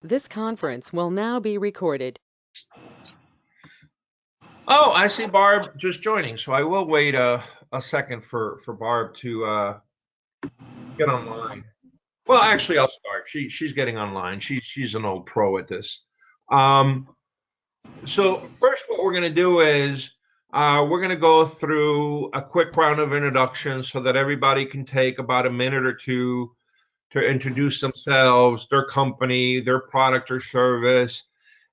This conference will now be recorded. Oh, I see Barb just joining, so I will wait a second for Barb to get online. Well, actually, I'll start. She's getting online. She's an old pro at this. So first, what we're going to do is we're going to go through a quick round of introductions so that everybody can take about a minute or two to introduce themselves, their company, their product or service,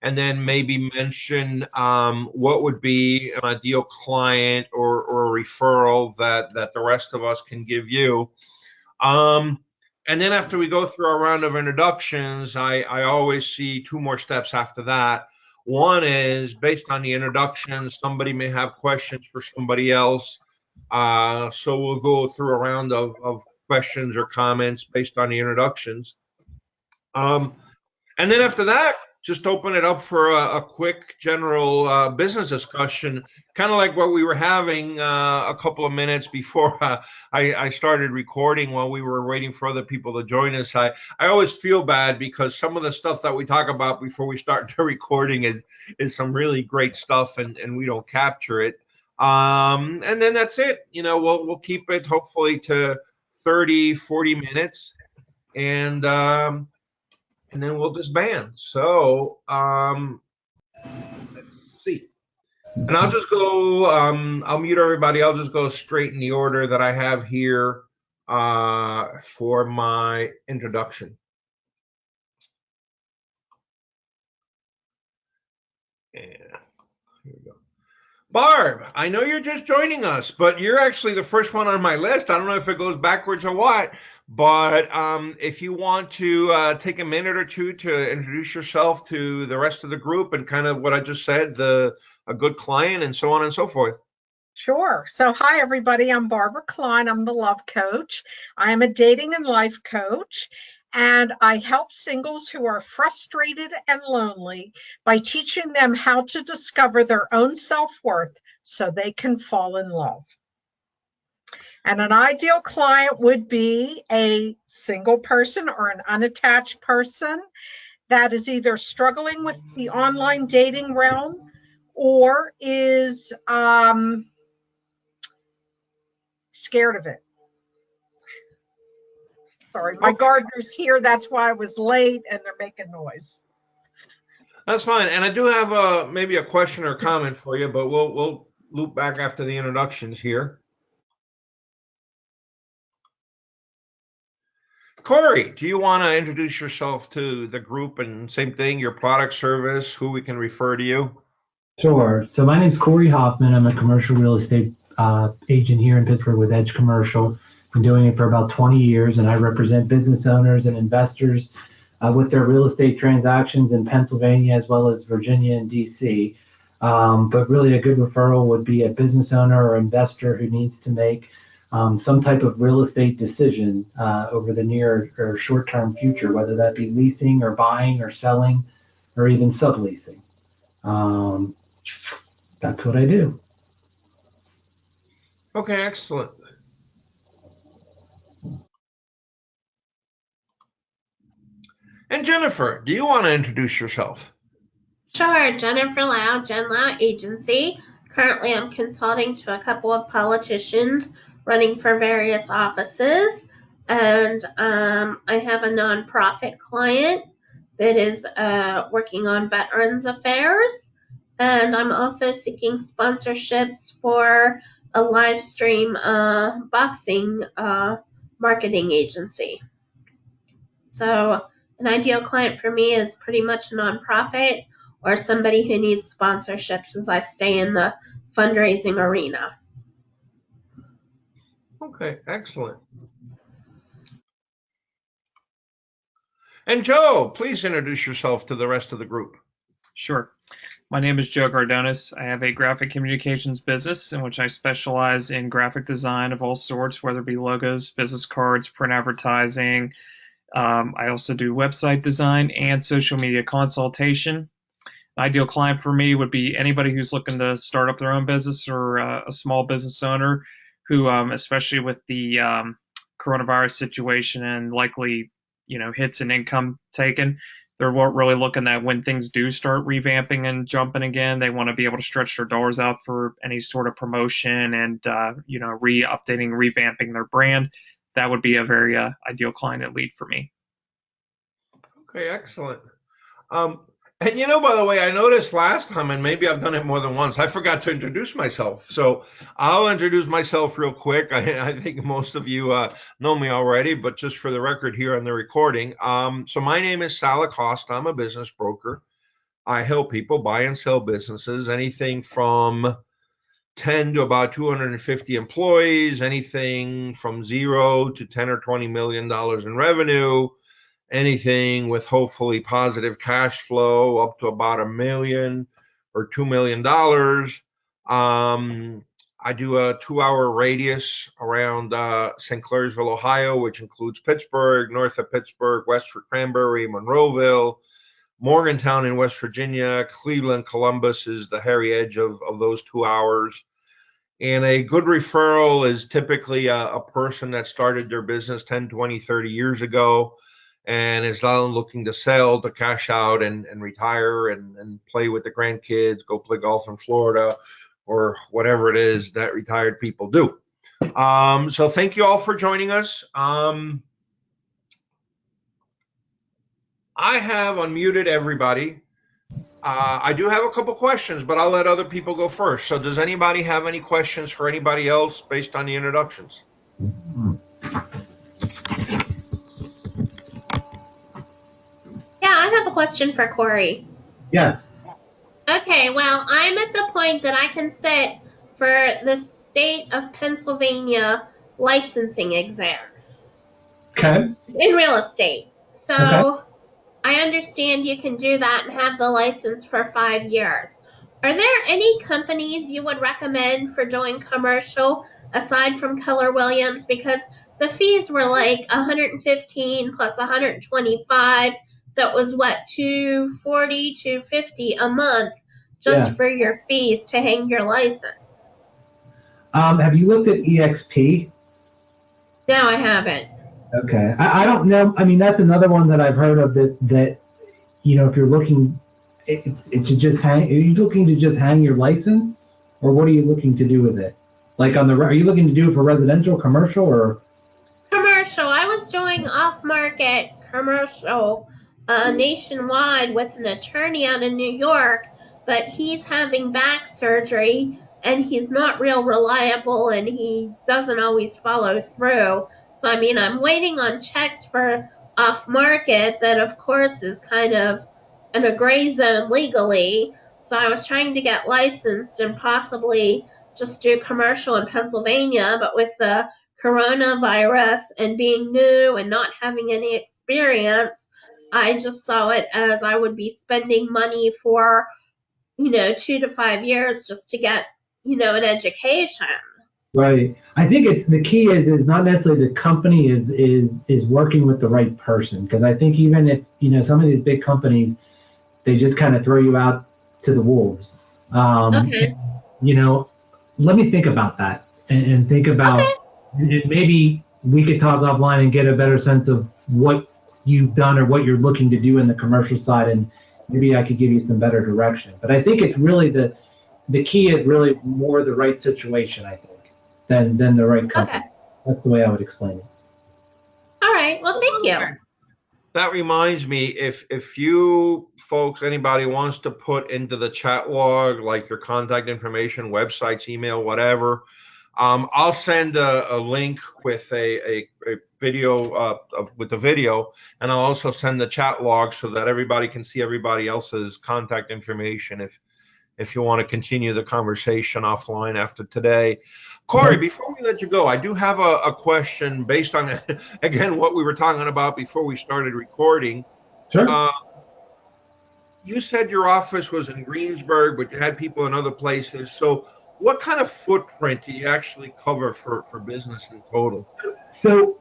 and then maybe mention what would be an ideal client or a referral that the rest of us can give you. And then after we go through our round of introductions, I always see two more steps after that. One is based on the introductions, somebody may have questions for somebody else. So we'll go through a round of questions or comments based on the introductions. And then after that, just open it up for a quick general business discussion, kind of like what we were having a couple of minutes before I started recording while we were waiting for other people to join us. I always feel bad because some of the stuff that we talk about before we start the recording is some really great stuff and we don't capture it. And then that's it. You know, we'll keep it hopefully to 30, 40 minutes. And then we'll disband. So let's see. And I'll just go, I'll mute everybody. I'll just go straight in the order that I have here for my introduction. And here we go. Barb, I know you're just joining us, but you're actually the first one on my list. I don't know if it goes backwards or what, but if you want to take a minute or two to introduce yourself to the rest of the group and kind of what I just said, a good client and so on and so forth. Sure. So, hi, everybody. I'm Barbara Klein. I'm the Lough coach. I am a dating and life coach, and I help singles who are frustrated and lonely by teaching them how to discover their own self-worth so they can fall in love. And an ideal client would be a single person or an unattached person that is either struggling with the online dating realm or is scared of it. Sorry, my gardener's here. That's why I was late and they're making noise. That's fine. And I do have maybe a question or comment for you, but we'll loop back after the introductions here. Cory, do you want to introduce yourself to the group and same thing, your product, service, who we can refer to you? Sure. So my name is Cory Hoffman. I'm a commercial real estate agent here in Pittsburgh with Edge Commercial. Been doing it for about 20 years, and I represent business owners and investors with their real estate transactions in Pennsylvania as well as Virginia and DC. But really a good referral would be a business owner or investor who needs to make some type of real estate decision over the near or short-term future, whether that be leasing or buying or selling or even subleasing. That's what I do. Okay, excellent. And Jennifer, do you want to introduce yourself? Sure, Jennifer Lough, Jen Lough Agency. Currently, I'm consulting to a couple of politicians running for various offices, and I have a nonprofit client that is working on Veterans Affairs, and I'm also seeking sponsorships for a live stream boxing marketing agency. So an ideal client for me is pretty much a nonprofit or somebody who needs sponsorships as I stay in the fundraising arena. Okay, excellent. And Joe, please introduce yourself to the rest of the group. Sure. My name is Joe Gardonis. I have a graphic communications business in which I specialize in graphic design of all sorts, whether it be logos, business cards, print advertising. I also do website design and social media consultation. An ideal client for me would be anybody who's looking to start up their own business or a small business owner who, especially with the coronavirus situation and likely, hits and income taken, they're really looking at when things do start revamping and jumping again, they want to be able to stretch their doors out for any sort of promotion and, updating, revamping their brand. That would be a very ideal client and lead for me. Okay, excellent. And by the way, I noticed last time, and maybe I've done it more than once, I forgot to introduce myself. So I'll introduce myself real quick. I think most of you know me already, but just for the record here on the recording. So my name is Sal Acosta. I'm a business broker. I help people buy and sell businesses, anything from 10 to about 250 employees, anything from 0 to 10 or $20 million in revenue, anything with hopefully positive cash flow up to about $1 million or $2 million. I do a 2-hour radius around St. Clairsville, Ohio, which includes Pittsburgh, north of Pittsburgh, Westford, Cranberry, Monroeville, Morgantown in West Virginia, Cleveland, Columbus is the hairy edge of those 2 hours. And a good referral is typically a person that started their business 10, 20, 30 years ago and is now looking to sell, to cash out and retire and play with the grandkids, go play golf in Florida or whatever it is that retired people do. So thank you all for joining us. I have unmuted everybody. I do have a couple questions, but I'll let other people go first. So does anybody have any questions for anybody else based on the introductions? Yeah, I have a question for Cory. Yes. Okay, well, I'm at the point that I can sit for the state of Pennsylvania licensing exam. Okay. In real estate. So Okay. I understand you can do that and have the license for 5 years. Are there any companies you would recommend for doing commercial aside from Keller Williams? Because the fees were like $115 plus $125. So it was what, $240, $250 a month just for your fees to hang your license. Have you looked at EXP? No, I haven't. Okay. I don't know. I mean, that's another one that I've heard of that if you're looking, it's to just hang. Are you looking to just hang your license, or what are you looking to do with it? Like are you looking to do it for residential, commercial, or? Commercial. I was doing off-market commercial nationwide with an attorney out in New York, but he's having back surgery and he's not real reliable and he doesn't always follow through. So, I mean, I'm waiting on checks for off-market that, of course, is kind of in a gray zone legally. So I was trying to get licensed and possibly just do commercial in Pennsylvania, but with the coronavirus and being new and not having any experience, I just saw it as I would be spending money for, 2 to 5 years just to get, an education. Right. I think it's the key is not necessarily the company is working with the right person, because I think even if some of these big companies, they just kind of throw you out to the wolves. Okay. Let me think about that and think about maybe we could talk offline and get a better sense of what you've done or what you're looking to do in the commercial side, and maybe I could give you some better direction. But I think it's really the key is really more the right situation, I think, than the right company. Okay. That's the way I would explain it. All right. Well, thank you. That reminds me, if you folks, anybody wants to put into the chat log, like your contact information, websites, email, whatever, I'll send a link with a video, with the video, and I'll also send the chat log so that everybody can see everybody else's contact information if you want to continue the conversation offline after today. Cory, before we let you go, I do have a question based on, again, what we were talking about before we started recording. Sure. You said your office was in Greensburg, but you had people in other places. So what kind of footprint do you actually cover for business in total? So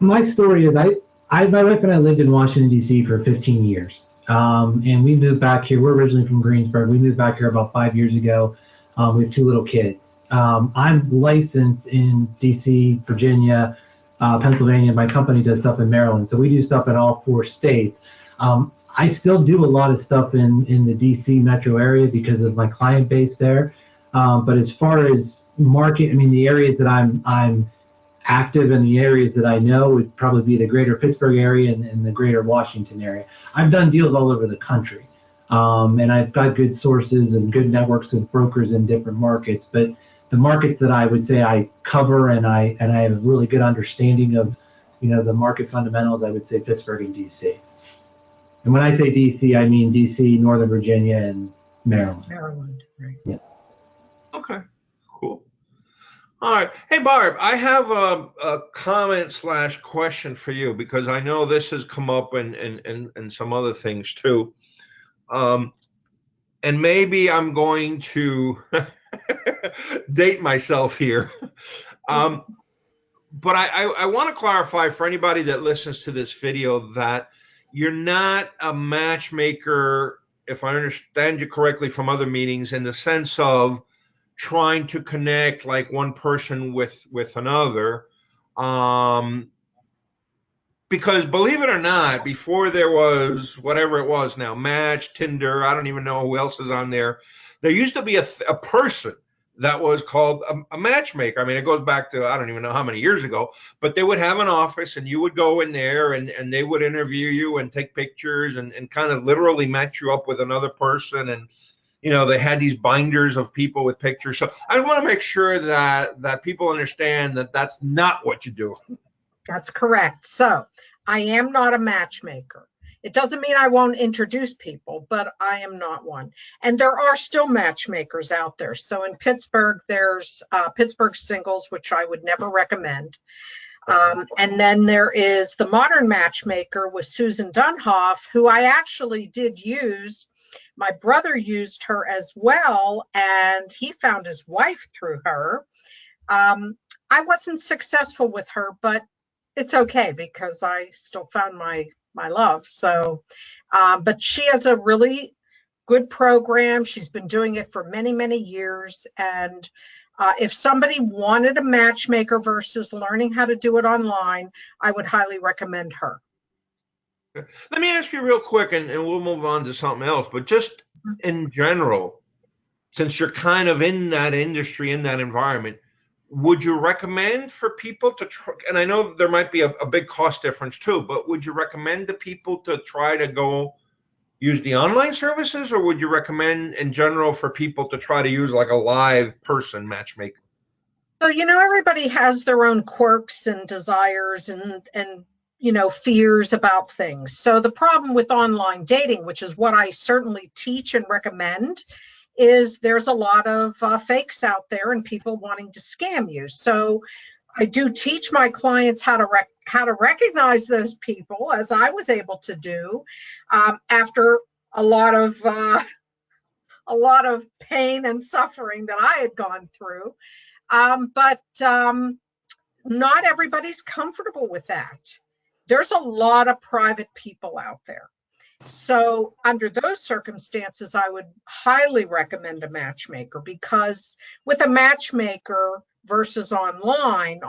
my story is my wife and I lived in Washington, D.C. for 15 years. And we moved back here. We're originally from Greensburg. We moved back here about 5 years ago. We have 2 little kids. I'm licensed in DC, Virginia, Pennsylvania. My company does stuff in Maryland. So we do stuff in all 4 states. I still do a lot of stuff in the DC metro area because of my client base there. But as far as market, I mean, the areas that I'm active in, the areas that I know would probably be the greater Pittsburgh area and the greater Washington area. I've done deals all over the country. And I've got good sources and good networks of brokers in different markets. But the markets that I would say I cover and I have a really good understanding of, the market fundamentals, I would say Pittsburgh and DC. And when I say DC, I mean DC, Northern Virginia, and Maryland. Maryland, right. Yeah. Okay, cool. All right. Hey, Barb, I have a comment/question for you because I know this has come up in some other things too. And maybe I'm going to date myself here. But I want to clarify for anybody that listens to this video that you're not a matchmaker, if I understand you correctly from other meetings, in the sense of trying to connect like one person with another. Because believe it or not, before there was whatever it was now, Match, Tinder, I don't even know who else is on there. There used to be a person that was called a matchmaker. I mean, it goes back to, I don't even know how many years ago, but they would have an office and you would go in there and they would interview you and take pictures and kind of literally match you up with another person. And, they had these binders of people with pictures. So I want to make sure that people understand that that's not what you do. That's correct. So I am not a matchmaker. It doesn't mean I won't introduce people, but I am not one. And there are still matchmakers out there. So in Pittsburgh, there's Pittsburgh Singles, which I would never recommend. And then there is the Modern Matchmaker with Susan Dunhoff, who I actually did use. My brother used her as well, and he found his wife through her. I wasn't successful with her, but it's okay because I still found my love. So, but she has a really good program. She's been doing it for many, many years. And if somebody wanted a matchmaker versus learning how to do it online, I would highly recommend her. Let me ask you real quick, and we'll move on to something else, but just in general, since you're kind of in that industry, in that environment, would you recommend for people to try, and I know there might be a big cost difference too, but would you recommend to people to try to go use the online services, or would you recommend in general for people to try to use like a live person matchmaker? So, everybody has their own quirks and desires and fears about things. So the problem with online dating, which is what I certainly teach and recommend, is there's a lot of fakes out there and people wanting to scam you. So I do teach my clients how to recognize those people, as I was able to do after a lot of pain and suffering that I had gone through. But not everybody's comfortable with that. There's a lot of private people out there. So under those circumstances, I would highly recommend a matchmaker, because with a matchmaker versus online,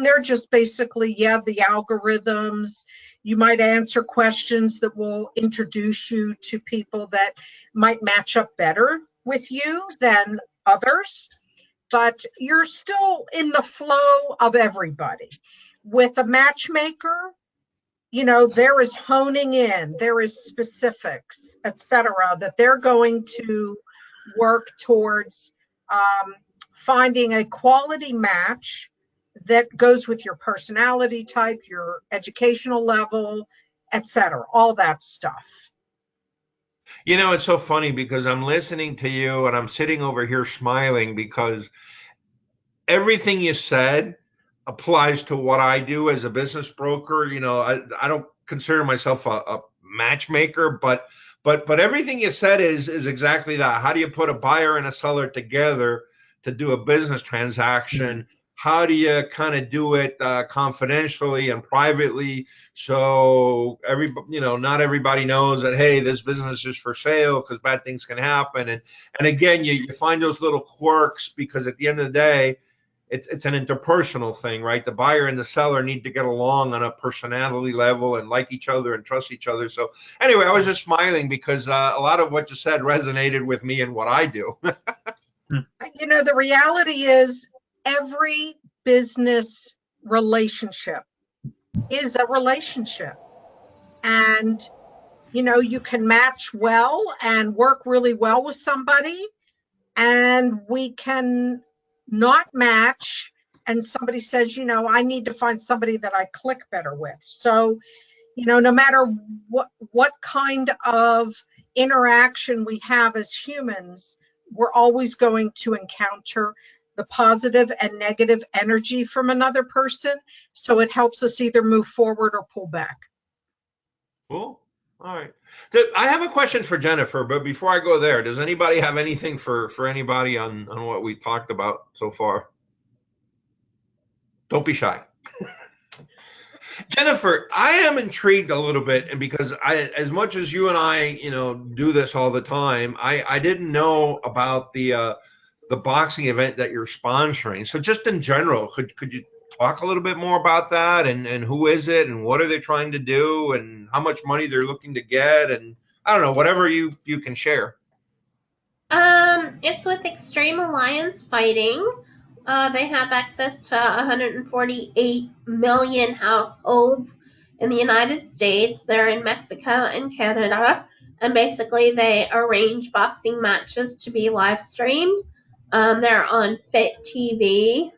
they're just basically, the algorithms. You might answer questions that will introduce you to people that might match up better with you than others, but you're still in the flow of everybody. With a matchmaker, there is honing in, there is specifics, etc., that they're going to work towards finding a quality match that goes with your personality type, your educational level, etc., all that stuff. It's so funny because I'm listening to you and I'm sitting over here smiling because everything you said applies to what I do as a business broker. I don't consider myself a matchmaker, but everything you said is exactly that. How do you put a buyer and a seller together to do a business transaction? How do you kind of do it confidentially and privately, so not everybody knows that, hey, this business is for sale, because bad things can happen. And again, you find those little quirks, because at the end of the day, it's an interpersonal thing, right? The buyer and the seller need to get along on a personality level and like each other and trust each other. So anyway, I was just smiling because a lot of what you said resonated with me and what I do. You know, the reality is every business relationship is a relationship. And, you know, you can match well and work really well with somebody, and we can not match. And somebody says, you know, I need to find somebody that I click better with. So, you know, no matter what kind of interaction we have as humans, we're always going to encounter the positive and negative energy from another person. So it helps us either move forward or pull back. Cool. All right. I have a question for Jennifer, but before I go there, does anybody have anything for anybody on what we talked about so far? Don't be shy. Jennifer, I am intrigued a little bit, and because as much as you and I, you know, do this all the time, I didn't know about the boxing event that you're sponsoring. So just in general, could you talk a little bit more about that, and who is it, and what are they trying to do, and how much money they're looking to get, and I don't know, whatever you can share. It's with Extreme Alliance Fighting. They have access to 148 million households in the United States. They're in Mexico and Canada, and basically they arrange boxing matches to be live streamed. They're on Fit TV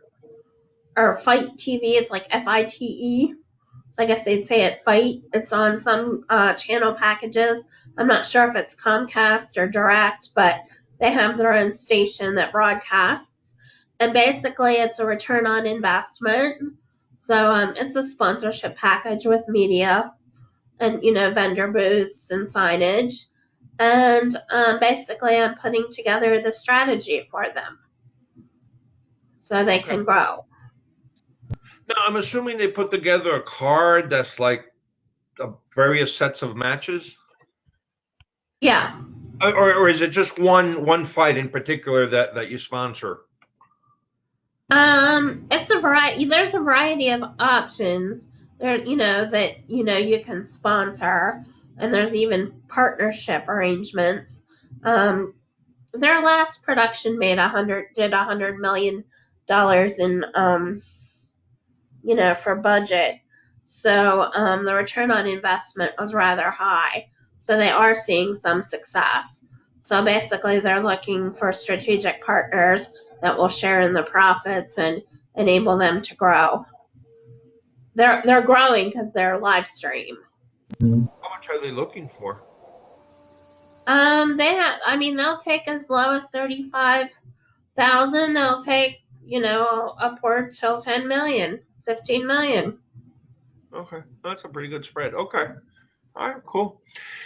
or Fight TV. It's like FITE. So I guess they'd say it Fight. It's on some channel packages. I'm not sure if it's Comcast or Direct, but they have their own station that broadcasts. And basically, it's a return on investment. So it's a sponsorship package with media and, you know, vendor booths and signage. And basically, I'm putting together the strategy for them so they can grow. Now, I'm assuming they put together a card that's like various sets of matches? Yeah. Or is it just one fight in particular that you sponsor? It's a variety. There's a variety of options there, you know, that, you know, you can sponsor, and there's even partnership arrangements. Their last production did $100 million in, you know, for budget. So, the return on investment was rather high. So they are seeing some success. So basically they're looking for strategic partners that will share in the profits and enable them to grow. They're growing because they're live stream. How much are they looking for? They'll take as low as 35,000. They'll take, you know, upward till 10 million, 15 million. Okay, that's a pretty good spread. Okay, all right, cool.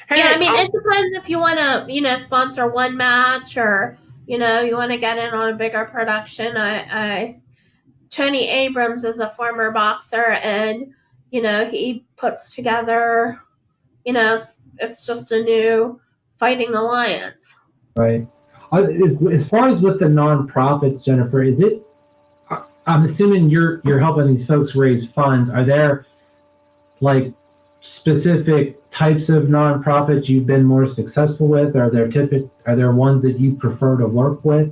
Hey, Yeah, I mean, it depends if you want to, you know, sponsor one match or, you know, you want to get in on a bigger production. Tony Abrams is a former boxer, and, you know, he puts together, you know, it's just a new fighting alliance. Right. As far as with the nonprofits, Jennifer, is it? I'm assuming you're helping these folks raise funds. Are there like specific types of nonprofits you've been more successful with? Are there ones that you prefer to work with?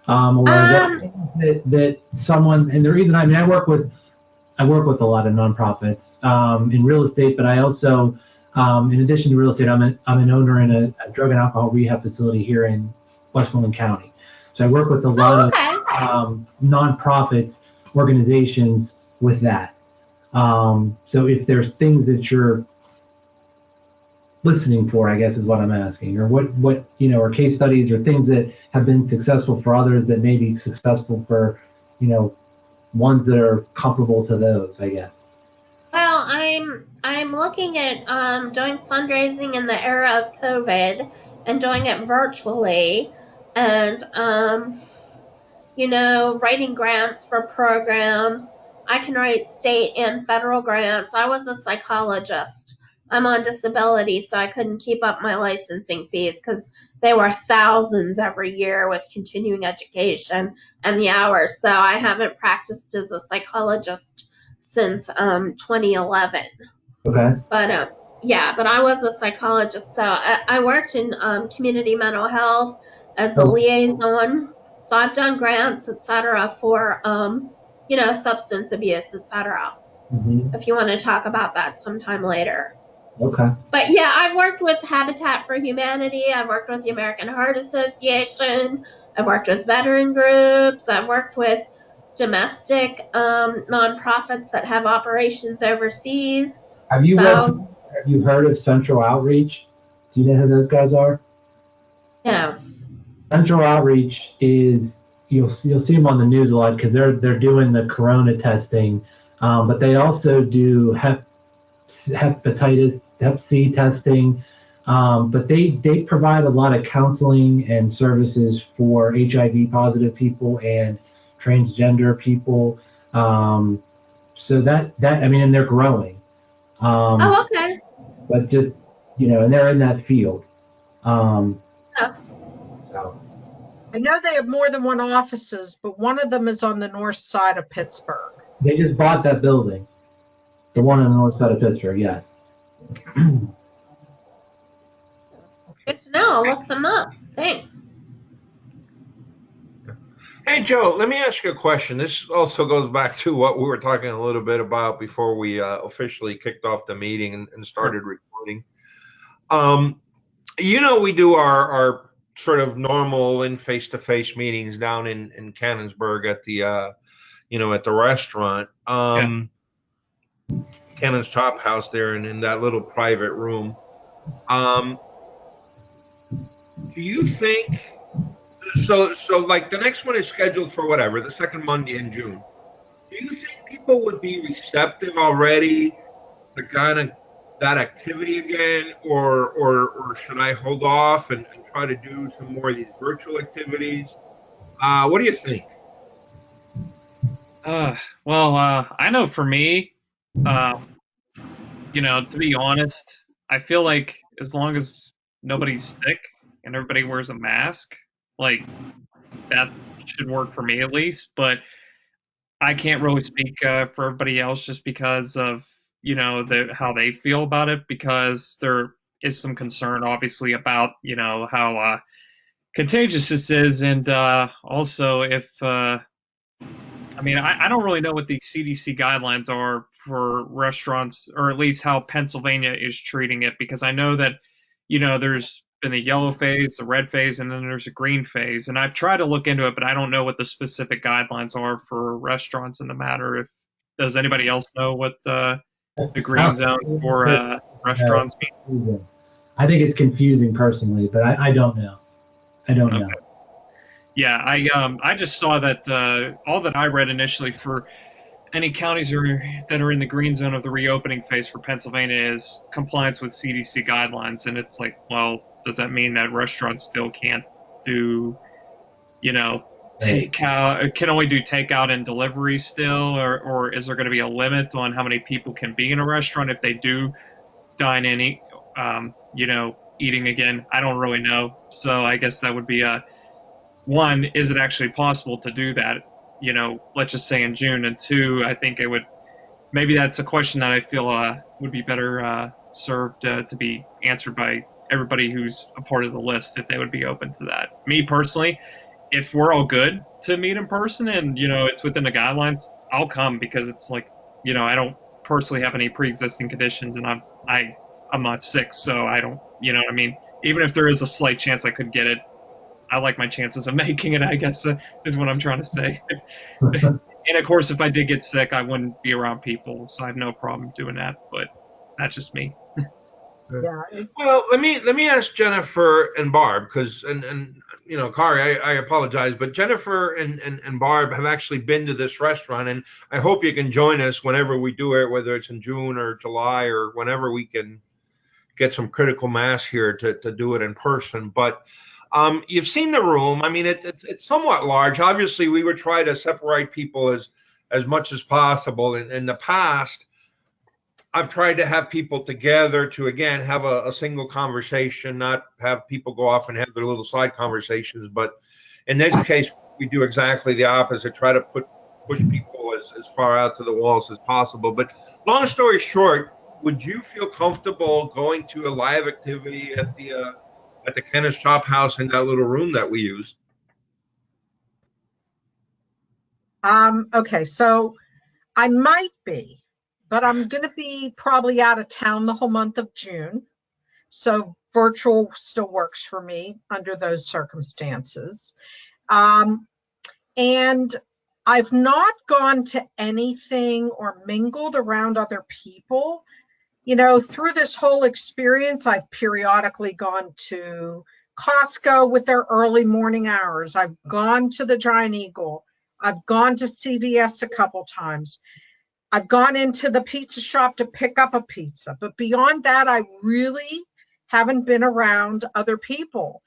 Or that someone, and the reason I work with a lot of nonprofits in real estate, but I also in addition to real estate, I'm an owner in a drug and alcohol rehab facility here in Westmoreland County. So I work with a lot of nonprofits, organizations with that. So if there's things that you're listening for, I guess is what I'm asking, or what you know, or case studies or things that have been successful for others that may be successful for, you know, ones that are comparable to those, I guess. Well, I'm looking at doing fundraising in the era of COVID and doing it virtually, and you know, writing grants for programs. I can write state and federal grants. I was a psychologist I'm on disability, so I couldn't keep up my licensing fees because they were thousands every year with continuing education and the hours. So I haven't practiced as a psychologist since 2011. Okay. But yeah, but I was a psychologist, so I worked in community mental health as the Oh. liaison. So I've done grants, etc., for substance abuse, etc. Mhm. If you want to talk about that sometime later. Okay. But yeah, I've worked with Habitat for Humanity. I've worked with the American Heart Association. I've worked with veteran groups. I've worked with domestic nonprofits that have operations overseas. Have you So, heard of Central Outreach? Do you know who those guys are? no. Central Outreach is you'll see them on the news a lot because they're doing the corona testing, but they also do hepatitis, Hep C testing. But they provide a lot of counseling and services for HIV positive people and transgender people. So that I mean, and they're growing. Oh, okay. But just and they're in that field. Um, Oh. so. I know they have more than one offices, but one of them is on the north side of Pittsburgh. They just bought that building, the one on the north side of Pittsburgh. Yes. Good to know. I'll look them up. Thanks. Hey, Joe, let me ask you a question. This also goes back to what we were talking a little bit about before we officially kicked off the meeting and started recording. We do our sort of normal in face-to-face meetings down in Cannonsburg at the at the restaurant, Cannon's Chop House there, and in that little private room. Do you think so? Like the next one is scheduled for whatever, the second Monday in June. Do you think people would be receptive already to kind of that activity again, or should I hold off and try to do some more of these virtual activities? What do you think? I know for me, to be honest, I feel like as long as nobody's sick and everybody wears a mask, like that should work for me at least. But I can't really speak for everybody else just because of how they feel about it, because there is some concern obviously about how contagious this is, and also if I don't really know what the CDC guidelines are for restaurants, or at least how Pennsylvania is treating it, because I know that, there's been the yellow phase, the red phase, and then there's a green phase. And I've tried to look into it, but I don't know what the specific guidelines are for restaurants in the matter. Does anybody else know what the green zone for restaurants means? I think it's confusing personally, but I don't know. I don't know. Yeah, I just saw that all that I read initially for any counties that are in the green zone of the reopening phase for Pennsylvania is compliance with CDC guidelines, and it's like, well, does that mean that restaurants still can't do, takeout? Can only do takeout and delivery still, or is there going to be a limit on how many people can be in a restaurant if they do dine in, eating again? I don't really know. So I guess that would be one, is it actually possible to do that? Let's just say in June. And two, I think maybe that's a question that I feel would be better served to be answered by everybody who's a part of the list, if they would be open to that. Me personally, if we're all good to meet in person and, it's within the guidelines, I'll come, because it's like, I don't personally have any pre-existing conditions, and I'm not sick. So I don't, what I mean? Even if there is a slight chance I could get it, I like my chances of making it, I guess, is what I'm trying to say. And of course, if I did get sick, I wouldn't be around people, so I have no problem doing that. But that's just me. Yeah. Well, let me ask Jennifer and Barb, because and Cory, I apologize, but Jennifer and Barb have actually been to this restaurant, and I hope you can join us whenever we do it, whether it's in June or July or whenever we can get some critical mass here to do it in person. But you've seen the room. I mean, it's somewhat large. Obviously, we would try to separate people as much as possible. In the past, I've tried to have people together to, again, have a single conversation, not have people go off and have their little side conversations. But in this case, we do exactly the opposite, try to push people as far out to the walls as possible. But long story short, would you feel comfortable going to a live activity at the Kennis Chop House in that little room that we use? Okay, so I might be, but I'm going to be probably out of town the whole month of June. So virtual still works for me under those circumstances. And I've not gone to anything or mingled around other people. You know, through this whole experience, I've periodically gone to Costco with their early morning hours. I've gone to the Giant Eagle. I've gone to CVS a couple times. I've gone into the pizza shop to pick up a pizza. But beyond that, I really haven't been around other people.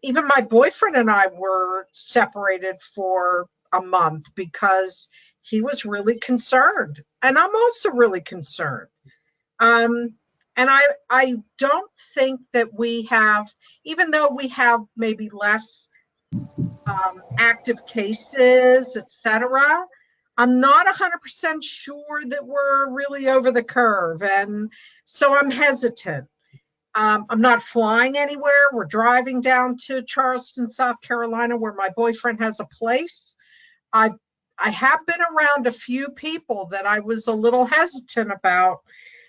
Even my boyfriend and I were separated for a month because he was really concerned. And I'm also really concerned. And I don't think that we have, even though we have maybe less active cases, etc., I'm not 100% sure that we're really over the curve. And so I'm hesitant. I'm not flying anywhere. We're driving down to Charleston, South Carolina, where my boyfriend has a place. I have been around a few people that I was a little hesitant about.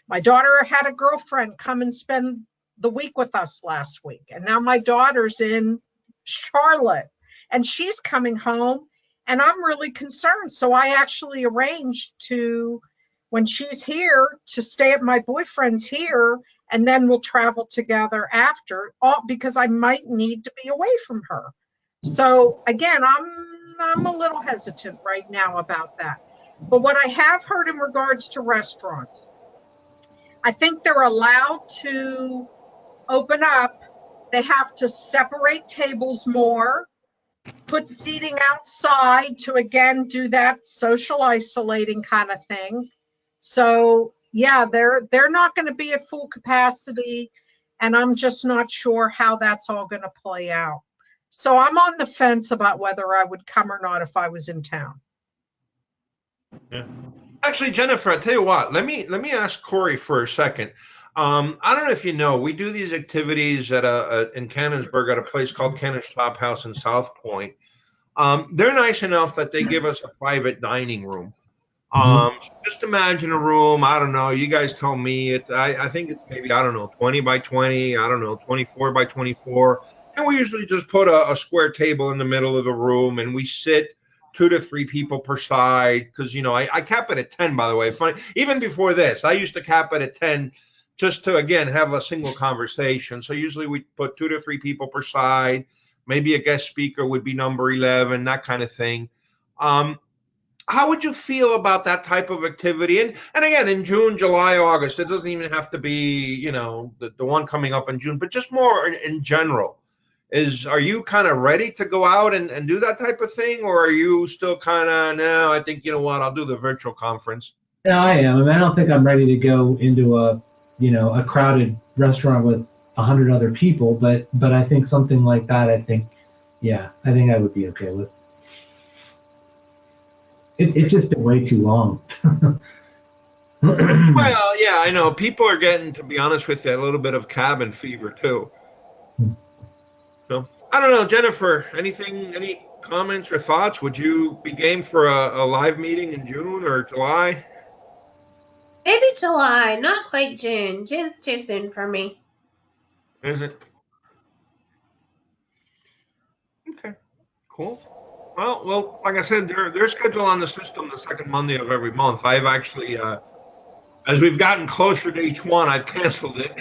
My daughter had a girlfriend come and spend the week with us last week. And now my daughter's in Charlotte and she's coming home and I'm really concerned. So I actually arranged to, when she's here, to stay at my boyfriend's here, and then we'll travel together after, all because I might need to be away from her. So again, I'm a little hesitant right now about that. But what I have heard in regards to restaurants, I think they're allowed to open up. They have to separate tables more, put seating outside to, again, do that social isolating kind of thing. So yeah, they're not going to be at full capacity, and I'm just not sure how that's all going to play out. So I'm on the fence about whether I would come or not if I was in town. Yeah. Actually, Jennifer, I tell you what. Let me ask Cory for a second. I don't know if you know, we do these activities at in Canonsburg at a place called Kennis Chop House in South Point. They're nice enough that they give us a private dining room. So just imagine a room. I don't know. You guys tell me. I think it's maybe, I don't know, 20 by 20. I don't know, 24 by 24. And we usually just put a square table in the middle of the room, and we sit 2 to 3 people per side. Because I cap it at 10. By the way, funny. Even before this, I used to cap it at 10, just to again have a single conversation. So usually we put 2 to 3 people per side. Maybe a guest speaker would be number 11, that kind of thing. How would you feel about that type of activity? And again, in June, July, August, it doesn't even have to be, the one coming up in June, but just more in general. Are you kind of ready to go out and do that type of thing? Or are you still kind of, no, I think, you know what, I'll do the virtual conference? Yeah, I am. I mean, I don't think I'm ready to go into a crowded restaurant with 100 other people, but I think something like that, I think I would be okay with. It's just been way too long. Well, yeah, I know. People are getting, to be honest with you, a little bit of cabin fever too. So I don't know, Jennifer, any comments or thoughts? Would you be game for a live meeting in June or July? Maybe July, not quite June. June's too soon for me. Is it? Okay, cool. Well, like I said, they're scheduled on the system the second Monday of every month. I've actually, as we've gotten closer to each one, I've canceled it.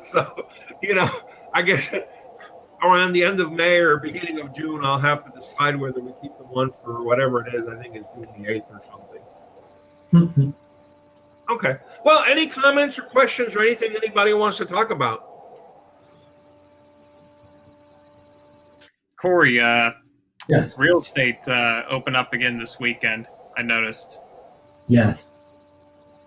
So, I guess around the end of May or beginning of June, I'll have to decide whether we keep the one for whatever it is. I think it's June the 8th or something. Okay. Well, any comments or questions or anything anybody wants to talk about? Cory, Yes. real estate open up again this weekend, I noticed. Yes.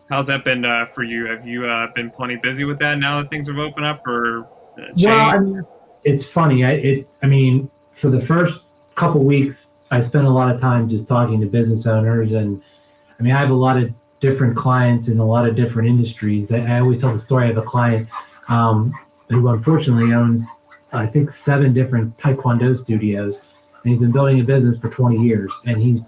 How's that been for you? Have you been plenty busy with that now that things have opened up, or Well, changed? I mean, it's funny. I mean, for the first couple weeks, I spent a lot of time just talking to business owners, and I mean, I have a lot of different clients in a lot of different industries. I always tell the story. I have a client um, who unfortunately owns, I think, 7 different Taekwondo studios, and he's been building a business for 20 years, and he's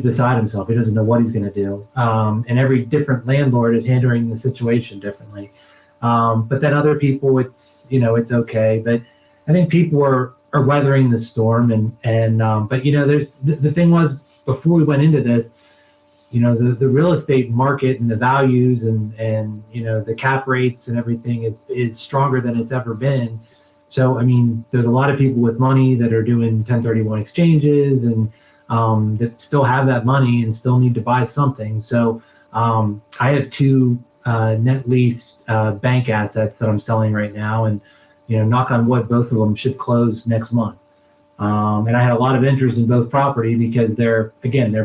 beside himself. He doesn't know what he's going to do. And every different landlord is handling the situation differently. But then other people, it's okay. But I think people are weathering the storm. But there's the thing was, before we went into this, the real estate market and the values and the cap rates and everything is stronger than it's ever been. So I mean, there's a lot of people with money that are doing 1031 exchanges and that still have that money and still need to buy something. So I have 2 net lease bank assets that I'm selling right now, and knock on wood, both of them should close next month. And I had a lot of interest in both property because they're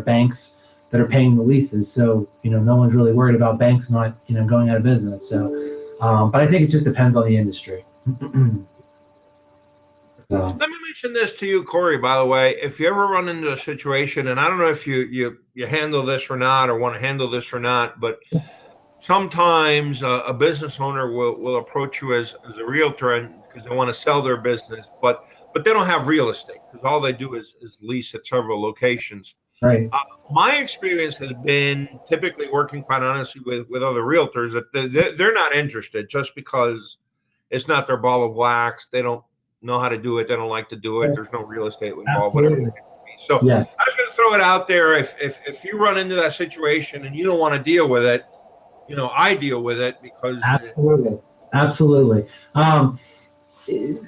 banks that are paying the leases. So no one's really worried about banks not going out of business. So, but I think it just depends on the industry. So. Let me mention this to you, Cory, by the way. If you ever run into a situation, and I don't know if you handle this or not, or want to handle this or not, but sometimes a business owner will approach you as a realtor and because they want to sell their business, but they don't have real estate because all they do is lease at several locations. Right. My experience has been typically working, quite honestly, with other realtors that they're not interested just because it's not their ball of wax. They don't know how to do it. They don't like to do it. There's no real estate involved, whatever it may be. So Yeah. I was going to throw it out there. If you run into that situation and you don't want to deal with it, I deal with it because Absolutely.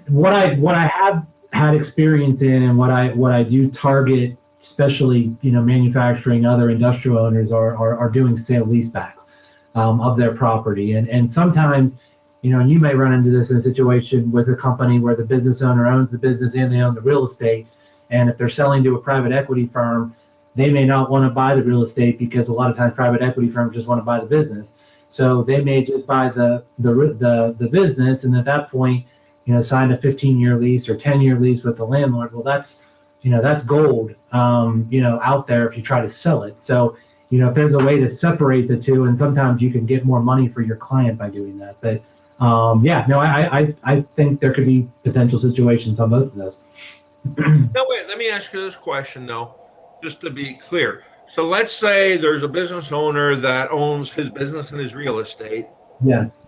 What I have had experience in, and what I do target, especially manufacturing, other industrial owners are doing sale leasebacks of their property, and sometimes and you may run into this in a situation with a company where the business owner owns the business and they own the real estate, and if they're selling to a private equity firm, they may not want to buy the real estate because a lot of times private equity firms just want to buy the business. So they may just buy the business, and at that point, sign a 15-year lease or 10-year lease with the landlord. Well, that's gold, out there if you try to sell it. So, if there's a way to separate the two, and sometimes you can get more money for your client by doing that. But I think there could be potential situations on both of those. No, wait, let me ask you this question though, just to be clear. So let's say there's a business owner that owns his business and his real estate. Yes.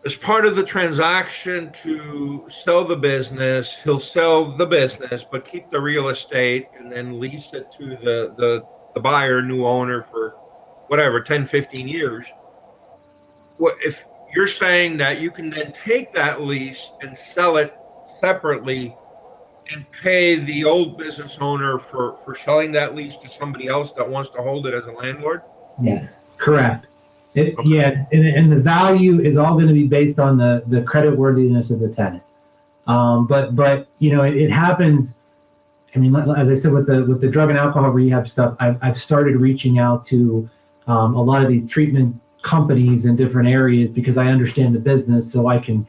As part of the transaction to sell the business, he'll sell the business, but keep the real estate and then lease it to the buyer, new owner for whatever, 10, 15 years. What if you're saying that you can then take that lease and sell it separately and pay the old business owner for selling that lease to somebody else that wants to hold it as a landlord? Yes, correct. Okay. Yeah, and the value is all going to be based on the credit worthiness of the tenant. But it happens. I mean, as I said, with the drug and alcohol rehab stuff, I've started reaching out to a lot of these treatment companies in different areas because I understand the business, so I can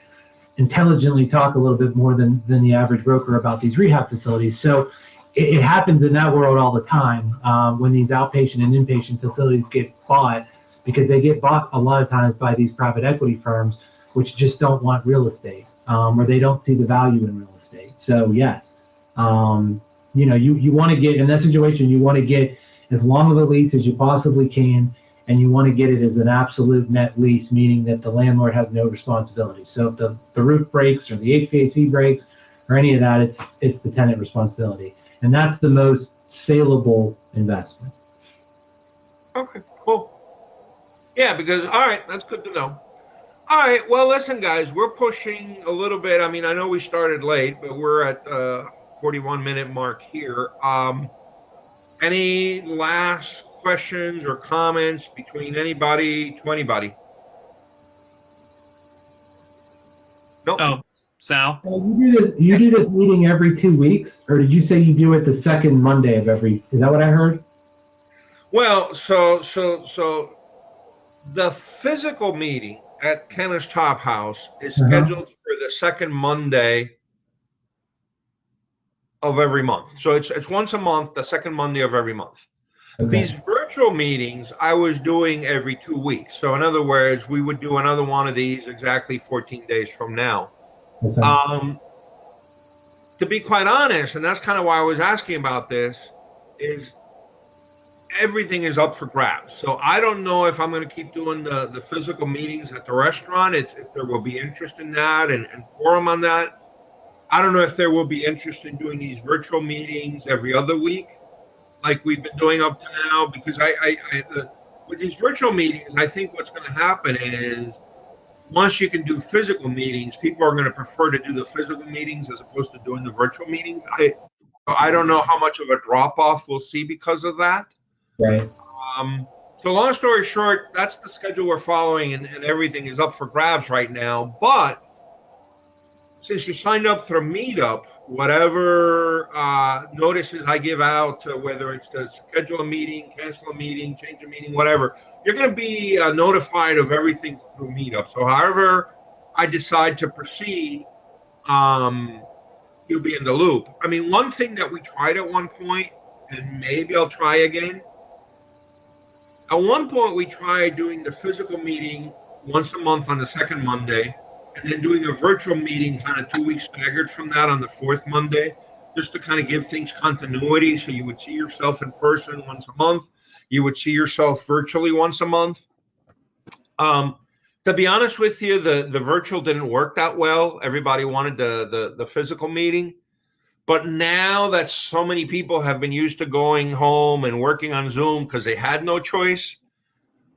intelligently talk a little bit more than the average broker about these rehab facilities. So it happens in that world all the time when these outpatient and inpatient facilities get bought, because they get bought a lot of times by these private equity firms, which just don't want real estate, or they don't see the value in real estate. So yes, you want to get in that situation, you want to get as long of a lease as you possibly can, and you want to get it as an absolute net lease, meaning that the landlord has no responsibility. So if the roof breaks or the HVAC breaks or any of that, it's the tenant responsibility, and that's the most saleable investment. Okay, cool. Yeah, because all right, that's good to know. All right, well, listen, guys, we're pushing a little bit. I mean, I know we started late, but we're at 41-minute mark here. Any last questions or comments between anybody to anybody? Nope. Oh, Sal. You do this meeting every 2 weeks, or did you say you do it the second Monday of every? Is that what I heard? Well, so The physical meeting at Kenna's Top House is Uh-huh. scheduled for the second Monday of every month. So it's once a month, the second Monday of every month. These Okay. virtual meetings I was doing every 2 weeks. So in other words, we would do another one of these exactly 14 days from now. Okay. Um, to be quite honest, and that's kind of why I was asking about this, is everything is up for grabs. So I don't know if I'm going to keep doing the physical meetings at the restaurant, if there will be interest in that and forum on that. I don't know if there will be interest in doing these virtual meetings every other week, like we've been doing up to now, because with these virtual meetings, I think what's going to happen is once you can do physical meetings, people are going to prefer to do the physical meetings as opposed to doing the virtual meetings. I don't know how much of a drop off we'll see because of that. Right. So long story short, that's the schedule we're following, and everything is up for grabs right now. But since you signed up for a meetup, whatever notices I give out, whether it's to schedule a meeting, cancel a meeting, change a meeting, whatever, you're going to be notified of everything through meetup. So however I decide to proceed, um, you'll be in the loop. I mean, one thing that we tried at one point, and maybe I'll try again. At one point, we tried doing the physical meeting once a month on the second Monday, and then doing a virtual meeting kind of 2 weeks staggered from that on the fourth Monday, just to kind of give things continuity. So you would see yourself in person once a month, you would see yourself virtually once a month. Um, to be honest with you, the virtual didn't work that well. Everybody wanted the physical meeting. But now that so many people have been used to going home and working on Zoom because they had no choice,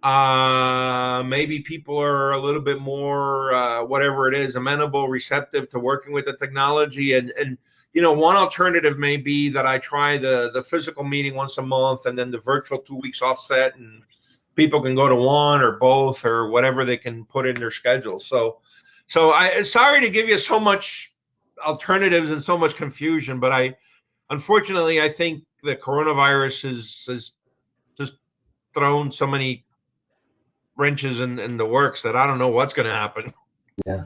maybe people are a little bit more, whatever it is, amenable, receptive to working with the technology. And one alternative may be that I try the physical meeting once a month and then the virtual 2 weeks offset, and people can go to one or both or whatever they can put in their schedule. So sorry to give you so much alternatives and so much confusion, but unfortunately, I think the coronavirus has just thrown so many wrenches in the works that I don't know what's going to happen. Yeah.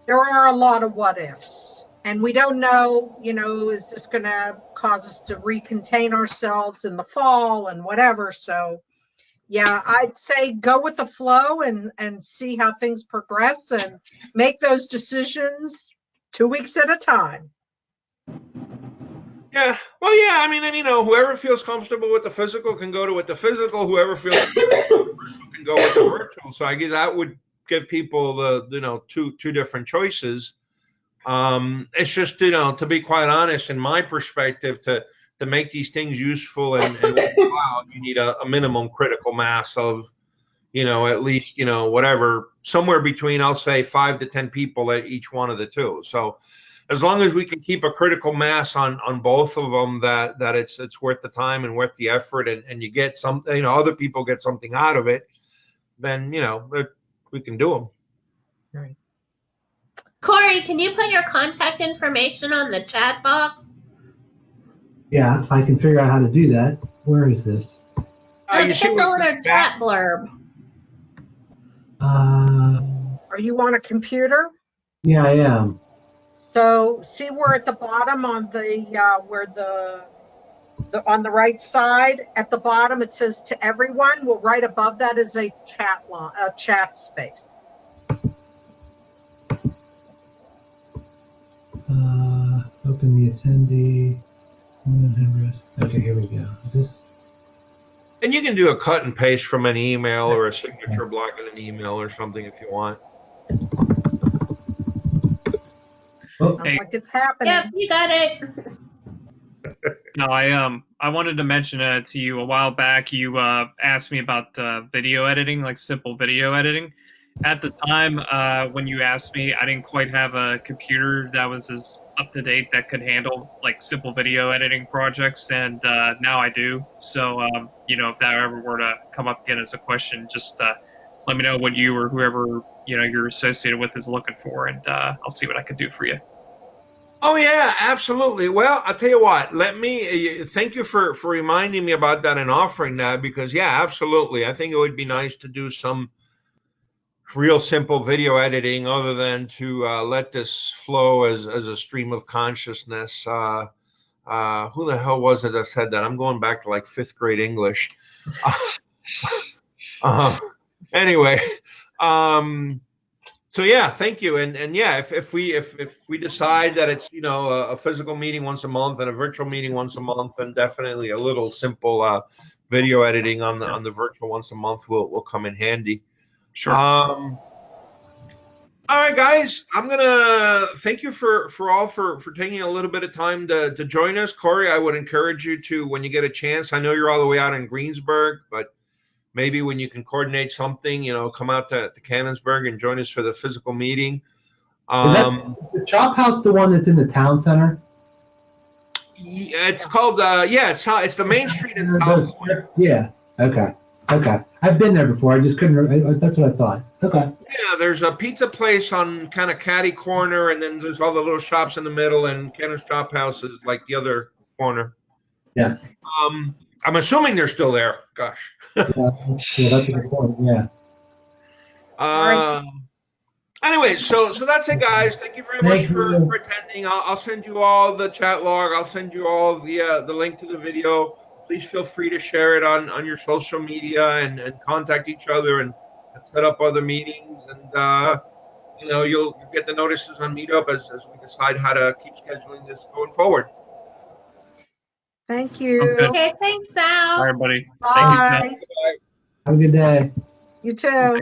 There are a lot of what ifs, and we don't know, is this going to cause us to recontain ourselves in the fall and whatever. So, yeah, I'd say go with the flow and see how things progress and make those decisions 2 weeks at a time. Yeah, well, yeah. I mean, and whoever feels comfortable with the physical can go to with the physical. Whoever feels comfortable can go with the virtual. So I guess that would give people the two different choices. It's just to be quite honest, in my perspective, to make these things useful and worthwhile, you need a minimum critical mass of at least whatever, somewhere between, I'll say, 5 to 10 people at each one of the two. So as long as we can keep a critical mass on both of them, that it's worth the time and worth the effort, and you get something, other people get something out of it, then we can do them. Right. Cory, can you put your contact information on the chat box? Yeah, if I can figure out how to do that. Where is this? You see It's what on our chat blurb. Are you on a computer? Yeah, I am. So see where at the bottom on the where on the right side at the bottom it says to everyone. Well, right above that is a chat space. Open the attendee. Okay, here we go. Is this? And you can do a cut and paste from an email or a signature block in an email or something if you want. Sounds like it's happening. Yep, you got it. No, I wanted to mention to you a while back. You asked me about video editing, like simple video editing. At the time when you asked me, I didn't quite have a computer that was as up to date that could handle like simple video editing projects, and now I do. So if that ever were to come up again as a question, just let me know what you or whoever you're associated with is looking for, and I'll see what I can do for you. Oh yeah, absolutely. Well, I'll tell you what. Let me thank you for reminding me about that and offering that, because yeah, absolutely. I think it would be nice to do some real simple video editing other than to let this flow as a stream of consciousness. Who the hell was it that said that? I'm going back to like fifth grade English. Uh, anyway, um, so yeah, thank you. And yeah, if we decide that it's a physical meeting once a month and a virtual meeting once a month, then definitely a little simple video editing on the virtual once a month will come in handy. Sure. All right, guys, I'm gonna thank you for taking a little bit of time to join us. Cory, I would encourage you to, when you get a chance. I know you're all the way out in Greensburg, but maybe when you can coordinate something, come out to Cannonsburg and join us for the physical meeting. Is that the Chop House, the one that's in the town center? It's called it's the main street in South Point. Yeah. Okay. I've been there before. I just couldn't. That's what I thought. Okay. Yeah, there's a pizza place on kind of catty corner, and then there's all the little shops in the middle, and Cannon's Chop House is like the other corner. Yes. I'm assuming they're still there. Gosh. Yeah, that's a good point. Yeah. Anyway, so that's it, guys. Thank you very much for attending. I'll send you all the chat log. I'll send you all the link to the video. Please feel free to share it on your social media and contact each other and set up other meetings. And you'll get the notices on Meetup as we decide how to keep scheduling this going forward. Thank you. Okay, thanks, Sal. All right, buddy. Bye. Thank you, Sal. Bye. Have a good day. You too.